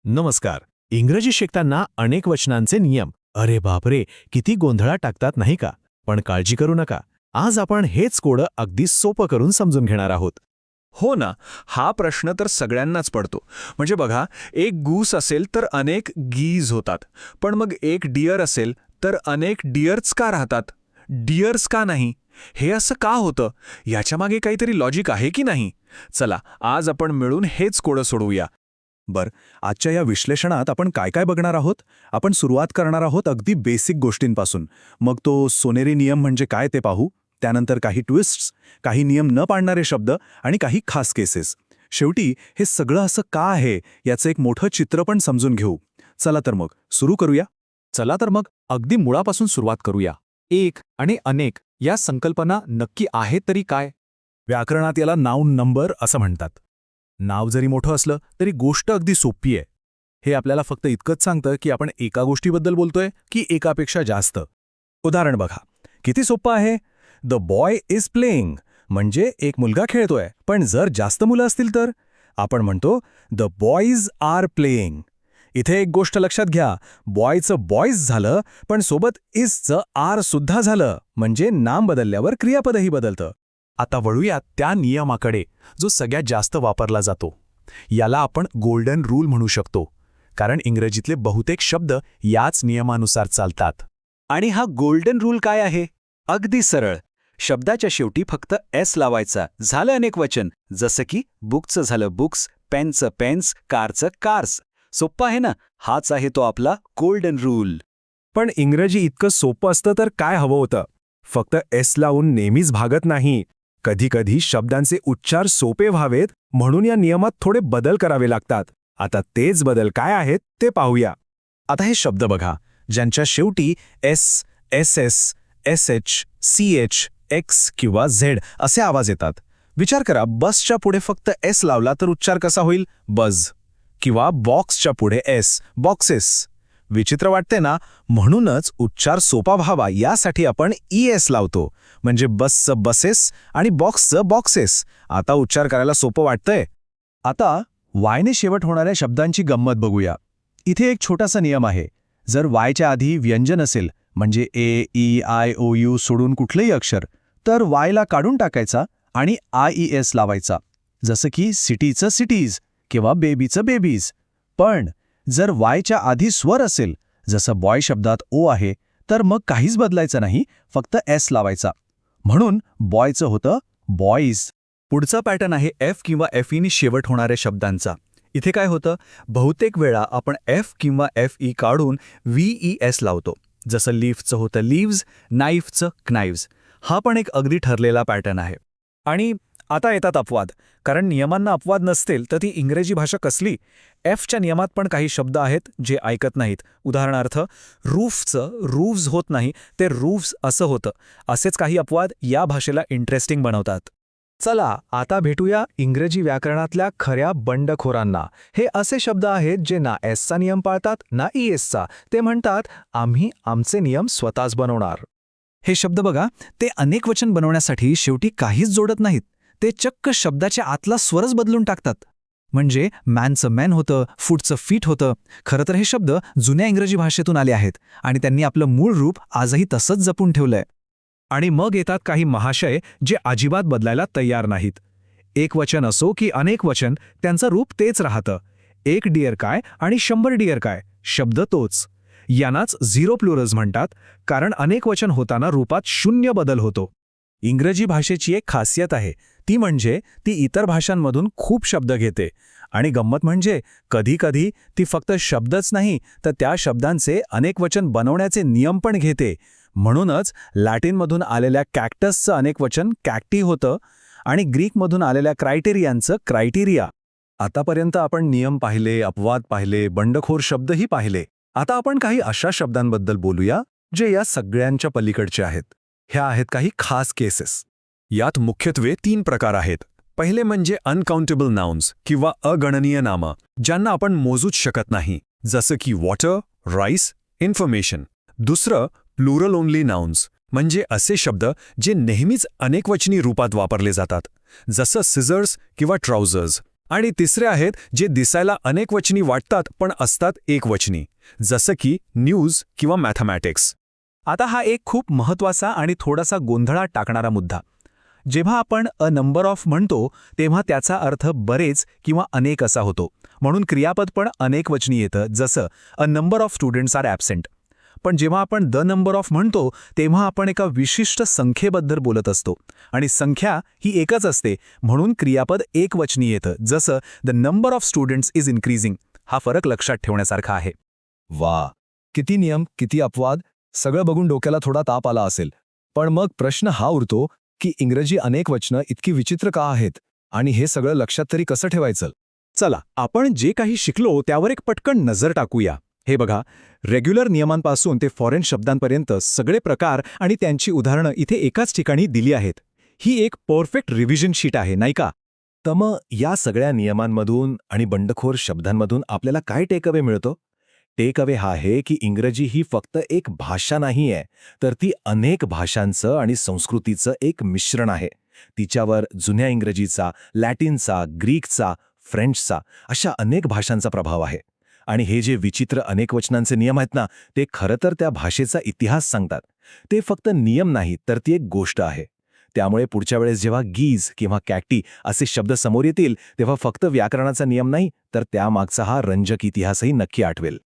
नमस्कार. इंग्रजी शिकताना अनेक वचनांचे नियम. अरे बापरे, किती गोंधळात टाकतात नाही का? पण काळजी करू नका. आज आपण हेच कोडं अगदी सोपं करून समजून घेणार आहोत. हो ना, हा प्रश्न तर सगळ्यांनाच पडतो. म्हणजे बघा, एक गूस असेल तर अनेक गीज होतात, पण मग एक डिअर असेल तर अनेक डिअर्स का राहतात? डिअर्स का नाही? हे असं का होतं? याच्यामागे काहीतरी लॉजिक आहे की नाही? चला, आज आपण मिळून हेच कोडं सोडवूया. आजच्या या विश्लेषणात आपण काय काय बघणार आहोत? आपण सुरुवात करणार आहोत अगदी बेसिक गोष्टींपासून. मग तो सोनेरी नियम म्हणजे काय ते पाहू. त्यानंतर काही ट्विस्ट्स, काही नियम न पाळणारे शब्द आणि काही खास केसेस. शेवटी हे सगळं असं का आहे याचं एक मोठं चित्र पण समजून घेऊ. चला तर मग सुरू करूया. चला तर मग अगदी मुळापासून सुरुवात करूया. एक आणि अनेक या संकल्पना नक्की आहेत तरी काय? व्याकरणात याला नाउन नंबर असं म्हणतात. नाव जरी मोठं असलं तरी गोष्ट अगदी सोपी आहे. हे आपल्याला फक्त इतकंच सांगतं की आपण एका गोष्टीबद्दल बोलतोय की एकापेक्षा जास्त. उदाहरण बघा, किती सोपं आहे. द बॉय इज प्लेइंग म्हणजे एक मुलगा खेळतोय. पण जर जास्त मुलं असतील तर आपण म्हणतो द बॉयज आर प्लेइंग. इथे एक गोष्ट लक्षात घ्या, बॉयचं बॉयज झालं पण सोबत इजचं आर सुद्धा झालं, म्हणजे नाम बदलल्यावर क्रियापदही बदलतं. आता वळूयात त्या नियमाकडे जो सगळ्यात जास्त वापरला जातो. याला आपण गोल्डन रूल म्हणू शकतो, कारण इंग्रजीतले बहुतेक शब्द याच नियमानुसार चालतात. आणि हा गोल्डन रूल काय आहे? अगदी सरळ. शब्दाच्या शेवटी फक्त एस लावायचा, झालं अनेक वचन. जसं की बुकचं झालं बुक्स, पेनचं पेन्स, कारचं कार्स. सोप्पं आहे ना? हाच आहे तो आपला गोल्डन रूल. पण इंग्रजी इतकं सोपं असतं तर काय हवं होतं? फक्त एस लावून नेहमीच भागत नाही. कधीकधी शब्दांचे उच्चार सोपे व्हावेत म्हणून या नियमात थोडे बदल करावे लागतात. आता तेच बदल काय आहेत ते पाहूया. आता हे शब्द बघा, ज्यांच्या शेवटी S, S S, S H, C H, X किंवा झेड असे आवाज येतात. विचार करा, बसच्या पुढे फक्त एस लावला तर उच्चार कसा होईल? बज. किंवा बॉक्सच्या पुढे एस, बॉक्सेस. विचित्र वाटते ना? म्हणूनच उच्चार सोपा व्हावा यासाठी आपण एस लावतो. म्हणजे बसचं बसेस आणि बॉक्सचं बॉक्सेस. आता उच्चार करायला सोपं वाटतंय. आता वायने शेवट होणाऱ्या शब्दांची गंमत बघूया. इथे एक छोटासा नियम आहे. जर वायच्या आधी व्यंजन असेल, म्हणजे ए, ई, आय, ओ, यू सोडून कुठलंही अक्षर, तर वायला काढून टाकायचा आणि आय, ई, एस लावायचा. जसं की सिटीचं सिटीज किंवा बेबीचं बेबीज. पण जर वायच्या आधी स्वर असेल, जसं बॉय शब्दात ओ आहे, तर मग काहीच बदलायचं नाही, फक्त एस लावायचा. म्हणून बॉयचं होतं बॉईज. पुढचा पॅटर्न आहे एफ किंवा एफ ईनी शेवट होणाऱ्या शब्दांचा. इथे काय होतं? बहुतेक वेळा आपण एफ किंवा एफ ई काढून व्ही ई एस लावतो. जसं लीफचं होतं लीव्ज, नाईफचं क्नाईव्ज. हा पण एक अगदी ठरलेला पॅटर्न आहे. आणि आता येतात अपवाद. कारण नियमांना अपवाद नसतील तर ती इंग्रजी भाषा कसली? एफच्या नियमात पण काही शब्द आहेत जे ऐकत नाहीत. उदाहरणार्थ, रूफचं रूव्ज होत नाही, ते रूव्स असं होतं. असेच काही अपवाद या भाषेला इंटरेस्टिंग बनवतात. चला आता भेटूया इंग्रजी व्याकरणातल्या खऱ्या बंडखोरांना. हे असे शब्द आहेत जे ना एसचा नियम पाळतात ना ईएसचा. ते म्हणतात, आम्ही आमचे नियम स्वतःच बनवणार. हे शब्द बघा, ते अनेक वचन बनवण्यासाठी शेवटी काहीच जोडत नाहीत. ते चक्क शब्दाच्या आतला स्वरच बदलून टाकतात. म्हणजे मॅनचं मॅन होतं, फूटचं फीट होतं. खरं तर हे शब्द जुन्या इंग्रजी भाषेतून आले आहेत आणि त्यांनी आपलं मूळ रूप आजही तसंच जपून ठेवलंय. आणि मग येतात काही महाशय जे अजिबात बदलायला तयार नाहीत. एक वचन असो की अनेक वचन, त्यांचं रूप तेच राहतं. एक डिअर काय आणि 100 डिअर काय, शब्द तोच. यांनाच झिरो प्लुरल्स म्हणतात, कारण अनेक वचन होताना रूपात शून्य बदल होतो. इंग्रजी भाषेची एक खासियत आहे, ती म्हणजे ती इतर भाषांमधून खूप शब्द घेते. आणि गंमत म्हणजे कधीकधी ती फक्त शब्दच नाही तर त्या शब्दांचे अनेक वचन बनवण्याचे नियम पण घेते. म्हणूनच लॅटिनमधून आलेल्या कॅक्टसचं अनेक वचन कॅक्टी होतं आणि ग्रीकमधून आलेल्या क्रायटेरियांचं क्रायटेरिया. आतापर्यंत आपण नियम पाहिले, अपवाद पाहिले, बंडखोर शब्दही पाहिले. आता आपण काही अशा शब्दांबद्दल बोलूया जे या सगळ्यांच्या पलीकडचे आहेत. ह्या आहेत काही खास केसेस. यात मुख्यत्वे 3 प्रकार आहेत. पहिले म्हणजे अनकाउंटेबल नाउन्स किंवा अगणनीय नामं, ज्यांना आपण मोजूच शकत नाही, जसं की वॉटर, राईस, इन्फॉर्मेशन. दुसरं प्लुरल ओनली नाउन्स, म्हणजे असे शब्द जे नेहमीच अनेकवचनी रूपात वापरले जातात, जसं सिझर्स किंवा ट्राउझर्स. आणि तिसरे आहेत जे दिसायला अनेकवचनी वाटतात पण असतात एकवचनी, जसं की न्यूज किंवा मॅथमॅटिक्स. आता हा एक खूप महत्त्वाचा आणि थोडासा गोंधळात टाकणारा मुद्दा. जेव्हा आपण अ नंबर ऑफ म्हणतो तेव्हा त्याचा अर्थ बरेच किंवा अनेक असा होतो. म्हणून क्रियापद पण अनेकवचनी येतं, जसं a number of students are absent. पण जेव्हा आपण द नंबर ऑफ म्हणतो तेव्हा आपण एका विशिष्ट संख्येबद्दल बोलत असतो आणि संख्या ही एकच असते, म्हणून क्रियापद एकवचनी येतं, जसं the number of students is increasing. हा फरक लक्षात ठेवण्यासारखा आहे. वा, किती नियम, किती अपवाद, सगळं बघून डोक्याला थोडा ताप आला असेल. पण मग प्रश्न हा उरतो की इंग्रजी अनेकवचनं इतकी विचित्र का आहेत आणि हे सगळं लक्षात तरी कसं ठेवायचं? चला, आपण जे काही शिकलो त्यावर एक पटकन नजर टाकूया. हे बघा, रेग्युलर नियमांपासून ते फॉरेन शब्दांपर्यंत सगळे प्रकार आणि त्यांची उदाहरणं इथे एकाच ठिकाणी दिली आहेत. ही एक परफेक्ट रिव्हिजन शीट आहे, नाही का? तर मग या सगळ्या नियमांमधून आणि बंडखोर शब्दांमधून आपल्याला काय टेकअवे मिळतो? टेकअवे हा आहे की इंग्रजी ही फक्त एक भाषा नाही आहे, तर ती अनेक भाषांचं आणि संस्कृतीचं एक मिश्रण आहे. तिच्यावर जुन्या इंग्रजीचा, लॅटिनचा, ग्रीकचा, फ्रेंचचा अशा अनेक भाषांचा प्रभाव आहे. आणि हे जे विचित्र अनेकवचनांचे नियम आहेत ना, ते खरं तर त्या भाषेचा इतिहास सांगतात. ते फक्त नियम नाहीत, तर ती एक गोष्ट आहे. त्यामुळे पुढच्या वेळेस जेव्हा गीज किंवा कॅटी असे शब्द समोर येतील तेव्हा फक्त व्याकरणाचा नियम नाही, तर त्यामागचा हा रंजक इतिहासही नक्की आठवेल.